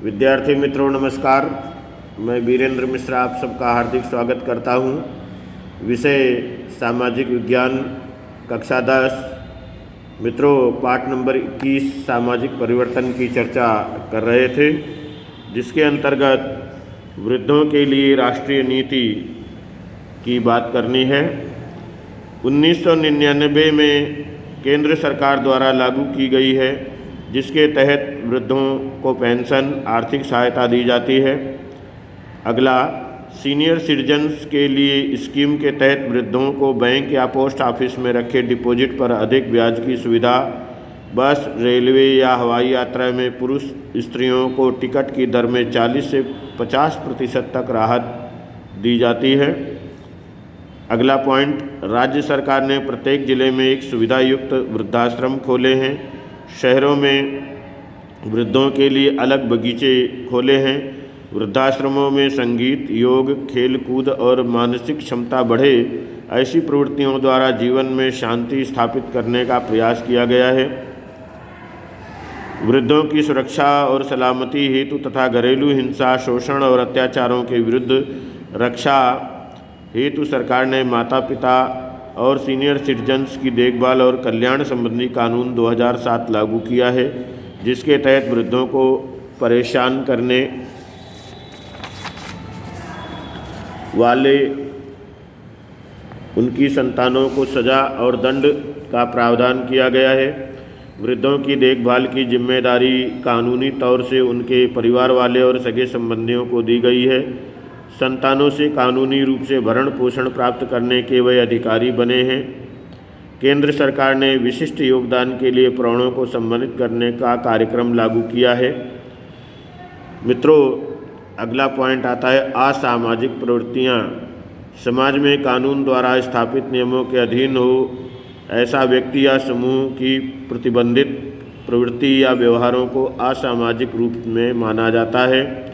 विद्यार्थी मित्रों नमस्कार। मैं वीरेंद्र मिश्रा आप सबका हार्दिक स्वागत करता हूं। विषय सामाजिक विज्ञान कक्षा 10। मित्रों, पाठ नंबर 21 सामाजिक परिवर्तन की चर्चा कर रहे थे, जिसके अंतर्गत वृद्धों के लिए राष्ट्रीय नीति की बात करनी है। 1999 में केंद्र सरकार द्वारा लागू की गई है, जिसके तहत वृद्धों को पेंशन आर्थिक सहायता दी जाती है। अगला, सीनियर सिटीजन्स के लिए स्कीम के तहत वृद्धों को बैंक या पोस्ट ऑफिस में रखे डिपॉजिट पर अधिक ब्याज की सुविधा। बस, रेलवे या हवाई यात्रा में पुरुष स्त्रियों को टिकट की दर में 40 से 50% तक राहत दी जाती है। अगला पॉइंट, राज्य सरकार ने प्रत्येक जिले में एक सुविधा युक्त वृद्धाश्रम खोले हैं। शहरों में वृद्धों के लिए अलग बगीचे खोले हैं। वृद्धाश्रमों में संगीत, योग, खेल कूद और मानसिक क्षमता बढ़े ऐसी प्रवृत्तियों द्वारा जीवन में शांति स्थापित करने का प्रयास किया गया है। वृद्धों की सुरक्षा और सलामती हेतु तथा घरेलू हिंसा, शोषण और अत्याचारों के विरुद्ध रक्षा हेतु सरकार ने माता पिता और सीनियर सिटीजन्स की देखभाल और कल्याण संबंधी कानून 2007 लागू किया है, जिसके तहत वृद्धों को परेशान करने वाले उनकी संतानों को सजा और दंड का प्रावधान किया गया है। वृद्धों की देखभाल की जिम्मेदारी कानूनी तौर से उनके परिवार वाले और सगे संबंधियों को दी गई है। संतानों से कानूनी रूप से भरण पोषण प्राप्त करने के वे अधिकारी बने हैं। केंद्र सरकार ने विशिष्ट योगदान के लिए प्रौढ़ों को सम्मानित करने का कार्यक्रम लागू किया है। मित्रों, अगला पॉइंट आता है असामाजिक प्रवृत्तियाँ। समाज में कानून द्वारा स्थापित नियमों के अधीन हो ऐसा व्यक्ति या समूह की प्रतिबंधित प्रवृत्ति या व्यवहारों को असामाजिक रूप में माना जाता है।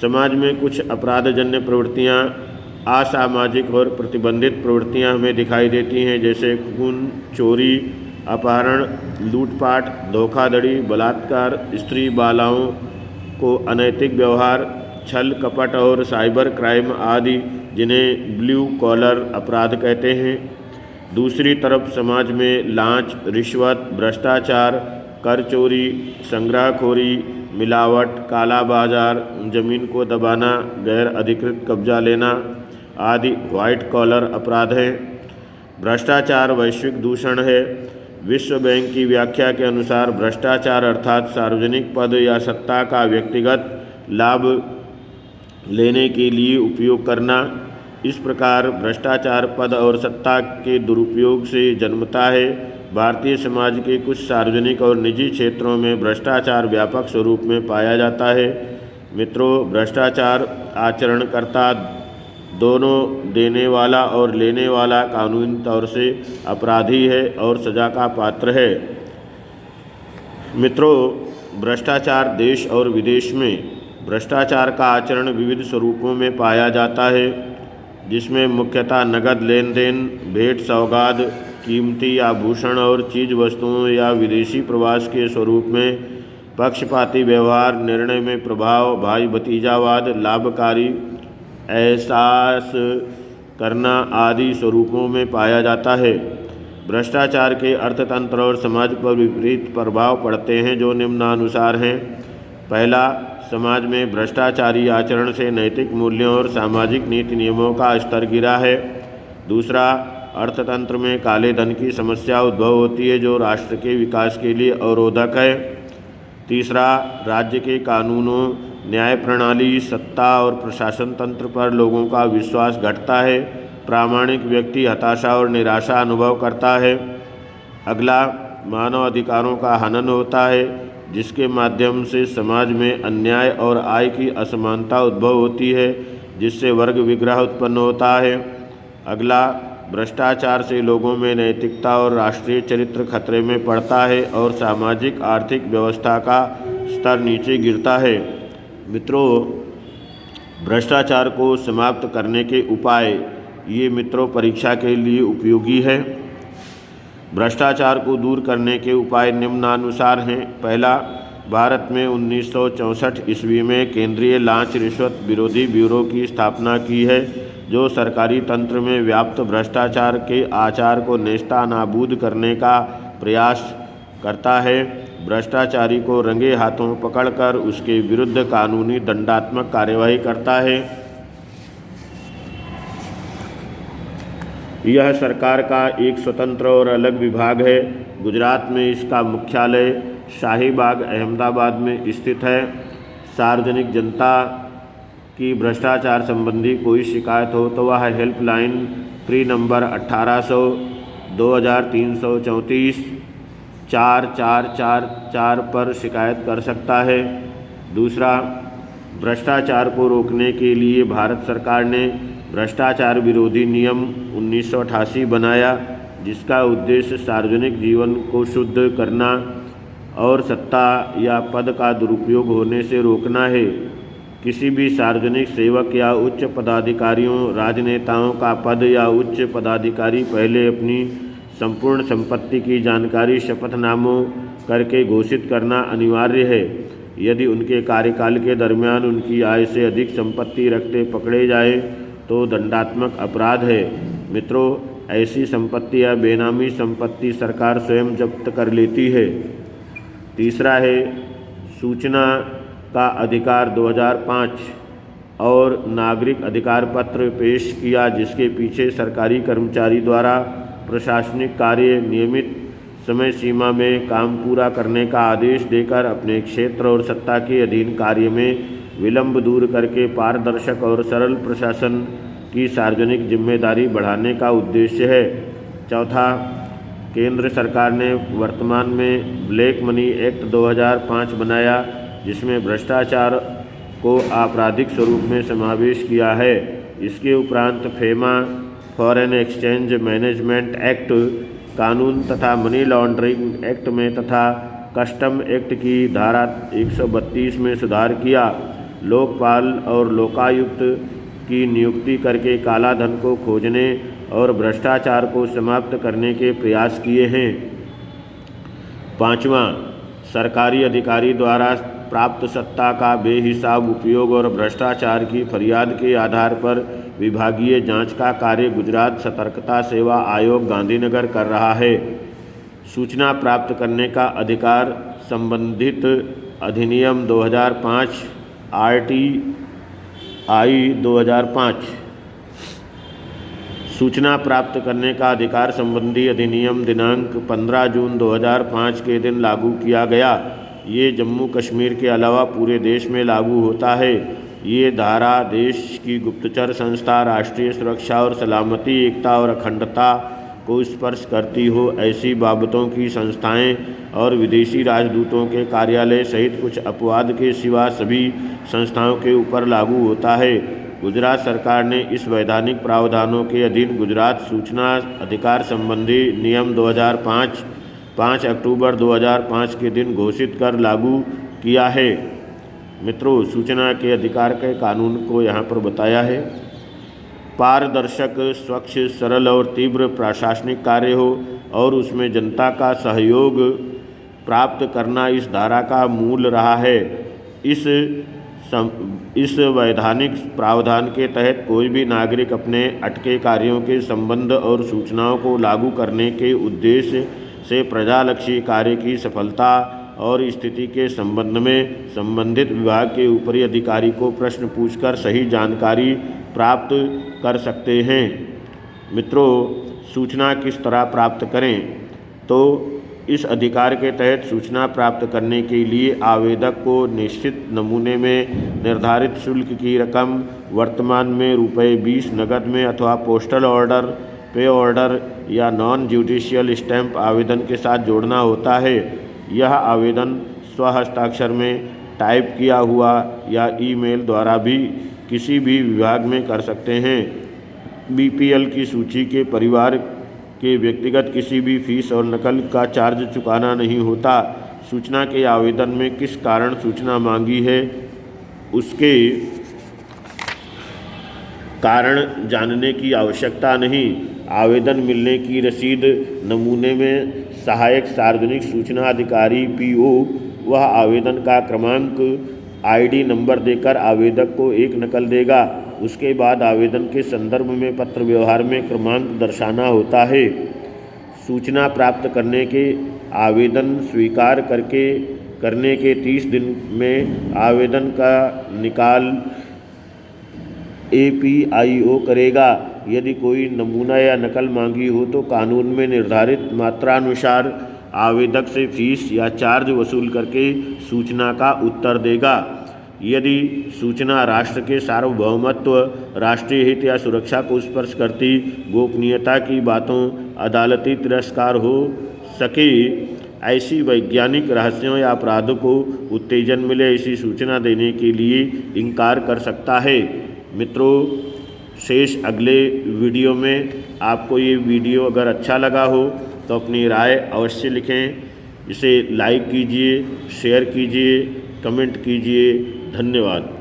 समाज में कुछ अपराधजन्य प्रवृत्तियाँ असामाजिक और प्रतिबंधित प्रवृत्तियाँ हमें दिखाई देती हैं, जैसे खून, चोरी, अपहरण, लूटपाट, धोखाधड़ी, बलात्कार, स्त्री बालाओं को अनैतिक व्यवहार, छल कपट और साइबर क्राइम आदि, जिन्हें ब्लू कॉलर अपराध कहते हैं। दूसरी तरफ समाज में लांच, रिश्वत, भ्रष्टाचार, कर चोरी, संग्रहखोरी, मिलावट, काला बाजार, जमीन को दबाना, गैर अधिकृत कब्जा लेना आदि व्हाइट कॉलर अपराध हैं। भ्रष्टाचार वैश्विक दूषण है। विश्व बैंक की व्याख्या के अनुसार भ्रष्टाचार अर्थात सार्वजनिक पद या सत्ता का व्यक्तिगत लाभ लेने के लिए उपयोग करना। इस प्रकार भ्रष्टाचार पद और सत्ता के दुरुपयोग से जन्मता है। भारतीय समाज के कुछ सार्वजनिक और निजी क्षेत्रों में भ्रष्टाचार व्यापक स्वरूप में पाया जाता है। मित्रों, भ्रष्टाचार आचरणकर्ता दोनों देने वाला और लेने वाला कानूनी तौर से अपराधी है और सजा का पात्र है। मित्रों, भ्रष्टाचार देश और विदेश में भ्रष्टाचार का आचरण विविध स्वरूपों में पाया जाता है, जिसमें मुख्यतः नकद लेन देन, भेंट सौगात, कीमती आभूषण और चीज़ वस्तुओं या विदेशी प्रवास के स्वरूप में, पक्षपाती व्यवहार, निर्णय में प्रभाव, भाई भतीजावाद, लाभकारी एहसास करना आदि स्वरूपों में पाया जाता है। भ्रष्टाचार के अर्थतंत्र और समाज पर विपरीत प्रभाव पड़ते हैं, जो निम्नानुसार हैं। पहला, समाज में भ्रष्टाचारी आचरण से नैतिक मूल्यों और सामाजिक नीति नियमों का स्तर गिरा है। दूसरा, अर्थतंत्र में काले धन की समस्या उद्भव होती है, जो राष्ट्र के विकास के लिए अवरोधक है। तीसरा, राज्य के कानूनों, न्याय प्रणाली, सत्ता और प्रशासन तंत्र पर लोगों का विश्वास घटता है। प्रामाणिक व्यक्ति हताशा और निराशा अनुभव करता है। अगला, मानव अधिकारों का हनन होता है, जिसके माध्यम से समाज में अन्याय और आय की असमानता उद्भव होती है, जिससे वर्ग विग्रह उत्पन्न होता है। अगला, भ्रष्टाचार से लोगों में नैतिकता और राष्ट्रीय चरित्र खतरे में पड़ता है और सामाजिक आर्थिक व्यवस्था का स्तर नीचे गिरता है। मित्रों, भ्रष्टाचार को समाप्त करने के उपाय ये मित्रों परीक्षा के लिए उपयोगी है। भ्रष्टाचार को दूर करने के उपाय निम्नानुसार हैं। पहला, भारत में 1964 ईस्वी में केंद्रीय लांच रिश्वत विरोधी ब्यूरो की स्थापना की है, जो सरकारी तंत्र में व्याप्त भ्रष्टाचार के आचार को नेस्तनाबूद करने का प्रयास करता है। भ्रष्टाचारी को रंगे हाथों पकड़कर उसके विरुद्ध कानूनी दंडात्मक कार्यवाही करता है। यह सरकार का एक स्वतंत्र और अलग विभाग है। गुजरात में इसका मुख्यालय शाहीबाग अहमदाबाद में स्थित है। सार्वजनिक जनता की भ्रष्टाचार संबंधी कोई शिकायत हो तो वह हेल्पलाइन फ्री नंबर 1800 2334 4444 पर शिकायत कर सकता है। दूसरा, भ्रष्टाचार को रोकने के लिए भारत सरकार ने भ्रष्टाचार विरोधी नियम 1988 बनाया, जिसका उद्देश्य सार्वजनिक जीवन को शुद्ध करना और सत्ता या पद का दुरुपयोग होने से रोकना है। किसी भी सार्वजनिक सेवक या उच्च पदाधिकारियों, राजनेताओं का पद या उच्च पदाधिकारी पहले अपनी संपूर्ण संपत्ति की जानकारी शपथनामों करके घोषित करना अनिवार्य है। यदि उनके कार्यकाल के दरमियान उनकी आय से अधिक संपत्ति रखते पकड़े जाए तो दंडात्मक अपराध है। मित्रों, ऐसी संपत्ति या बेनामी संपत्ति सरकार स्वयं जब्त कर लेती है। तीसरा है सूचना का अधिकार 2005 और नागरिक अधिकार पत्र पेश किया, जिसके पीछे सरकारी कर्मचारी द्वारा प्रशासनिक कार्य नियमित समय सीमा में काम पूरा करने का आदेश देकर अपने क्षेत्र और सत्ता के अधीन कार्य में विलंब दूर करके पारदर्शक और सरल प्रशासन की सार्वजनिक जिम्मेदारी बढ़ाने का उद्देश्य है। चौथा, केंद्र सरकार ने वर्तमान में ब्लैक मनी एक्ट 2005 बनाया, जिसमें भ्रष्टाचार को आपराधिक स्वरूप में समावेश किया है। इसके उपरांत FEMA, foreign exchange management act कानून तथा मनी लॉन्ड्रिंग एक्ट में तथा कस्टम एक्ट की धारा 132 में सुधार किया। लोकपाल और लोकायुक्त की नियुक्ति करके काला धन को खोजने और भ्रष्टाचार को समाप्त करने के प्रयास किए हैं। पाँचवां, सरकारी अधिकारी द्वारा प्राप्त सत्ता का बेहिसाब उपयोग और भ्रष्टाचार की फरियाद के आधार पर विभागीय जांच का कार्य गुजरात सतर्कता सेवा आयोग गांधीनगर कर रहा है। सूचना प्राप्त करने का अधिकार संबंधित अधिनियम 2005 RTI 2005। सूचना प्राप्त करने का अधिकार संबंधी अधिनियम दिनांक 15 जून 2005 के दिन लागू किया गया। ये जम्मू कश्मीर के अलावा पूरे देश में लागू होता है। ये धारा देश की गुप्तचर संस्था, राष्ट्रीय सुरक्षा और सलामती, एकता और अखंडता को स्पर्श करती हो ऐसी बाबतों की संस्थाएं और विदेशी राजदूतों के कार्यालय सहित कुछ अपवाद के सिवा सभी संस्थाओं के ऊपर लागू होता है। गुजरात सरकार ने इस वैधानिक प्रावधानों के अधीन गुजरात सूचना अधिकार संबंधी नियम 2005 5 अक्टूबर 2005 के दिन घोषित कर लागू किया है। मित्रों, सूचना के अधिकार के कानून को यहाँ पर बताया है। पारदर्शक, स्वच्छ, सरल और तीव्र प्रशासनिक कार्य हो और उसमें जनता का सहयोग प्राप्त करना इस धारा का मूल रहा है। इस वैधानिक प्रावधान के तहत कोई भी नागरिक अपने अटके कार्यों के संबंध और सूचनाओं को लागू करने के उद्देश्य से प्रजालक्षी कार्य की सफलता और स्थिति के संबंध में संबंधित विभाग के ऊपरी अधिकारी को प्रश्न पूछकर सही जानकारी प्राप्त कर सकते हैं। मित्रों, सूचना किस तरह प्राप्त करें? तो इस अधिकार के तहत सूचना प्राप्त करने के लिए आवेदक को निश्चित नमूने में निर्धारित शुल्क की रकम वर्तमान में ₹20 नकद में अथवा पोस्टल ऑर्डर, पे ऑर्डर या नॉन जुडिशियल स्टैंप आवेदन के साथ जोड़ना होता है। यह आवेदन स्वहस्ताक्षर में टाइप किया हुआ या ईमेल द्वारा भी किसी भी विभाग में कर सकते हैं। बीपीएल की सूची के परिवार के व्यक्तिगत किसी भी फीस और नकल का चार्ज चुकाना नहीं होता। सूचना के आवेदन में किस कारण सूचना मांगी है, उसके कारण जानने की आवश्यकता नहीं। आवेदन मिलने की रसीद नमूने में सहायक सार्वजनिक सूचना अधिकारी PO वह आवेदन का क्रमांक आईडी नंबर देकर आवेदक को एक नकल देगा। उसके बाद आवेदन के संदर्भ में पत्र व्यवहार में क्रमांक दर्शाना होता है। सूचना प्राप्त करने के आवेदन स्वीकार करने के 30 दिन में आवेदन का निकाल APIO करेगा। यदि कोई नमूना या नकल मांगी हो तो कानून में निर्धारित मात्रानुसार आवेदक से फीस या चार्ज वसूल करके सूचना का उत्तर देगा। यदि सूचना राष्ट्र के सार्वभौमत्व, राष्ट्रीय हित या सुरक्षा को स्पर्श करती गोपनीयता की बातों अदालती तिरस्कार हो सके, ऐसी वैज्ञानिक रहस्यों या अपराधों को उत्तेजन मिले, ऐसी सूचना देने के लिए इनकार कर सकता है। मित्रों, शेष अगले वीडियो में। आपको ये वीडियो अगर अच्छा लगा हो तो अपनी राय अवश्य लिखें। इसे लाइक कीजिए, शेयर कीजिए, कमेंट कीजिए। धन्यवाद।